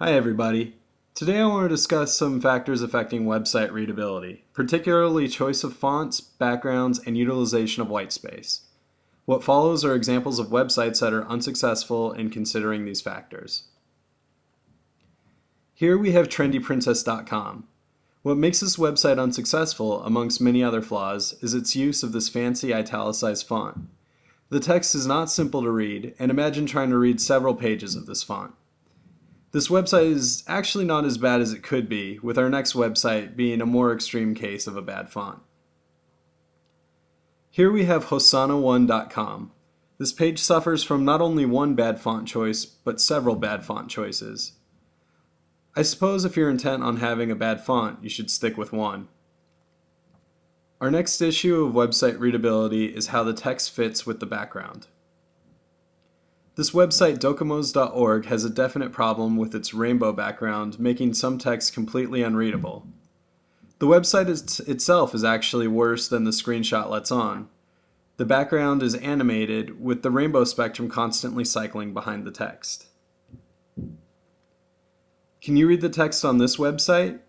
Hi everybody. Today I want to discuss some factors affecting website readability, particularly choice of fonts, backgrounds, and utilization of whitespace. What follows are examples of websites that are unsuccessful in considering these factors. Here we have trendyprincess.com. What makes this website unsuccessful, amongst many other flaws, is its use of this fancy italicized font. The text is not simple to read, and imagine trying to read several pages of this font. This website is actually not as bad as it could be, with our next website being a more extreme case of a bad font. Here we have Hosanna1.com. This page suffers from not only one bad font choice, but several bad font choices. I suppose if you're intent on having a bad font, you should stick with one. Our next issue of website readability is how the text fits with the background. This website, docomos.org, has a definite problem with its rainbow background, making some text completely unreadable. The website itself is actually worse than the screenshot lets on. The background is animated, with the rainbow spectrum constantly cycling behind the text. Can you read the text on this website?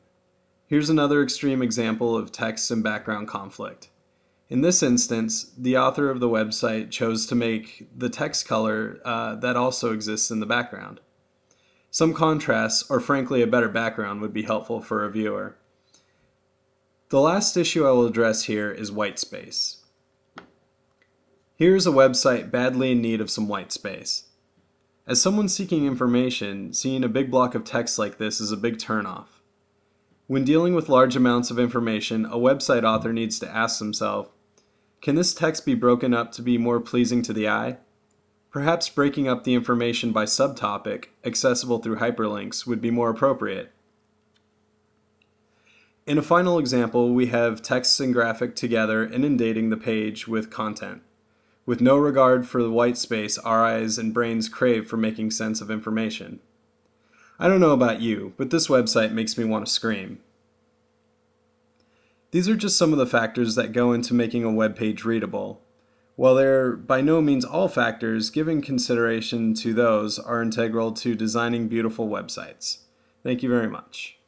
Here's another extreme example of text and background conflict. In this instance, the author of the website chose to make the text color that also exists in the background. Some contrast, or frankly a better background, would be helpful for a viewer. The last issue I will address here is white space. Here is a website badly in need of some white space. As someone seeking information, seeing a big block of text like this is a big turnoff. When dealing with large amounts of information, a website author needs to ask themselves, can this text be broken up to be more pleasing to the eye? Perhaps breaking up the information by subtopic, accessible through hyperlinks, would be more appropriate. In a final example, we have text and graphic together inundating the page with content. With no regard for the white space our eyes and brains crave for making sense of information. I don't know about you, but this website makes me want to scream. These are just some of the factors that go into making a web page readable. While they're by no means all factors, giving consideration to those are integral to designing beautiful websites. Thank you very much.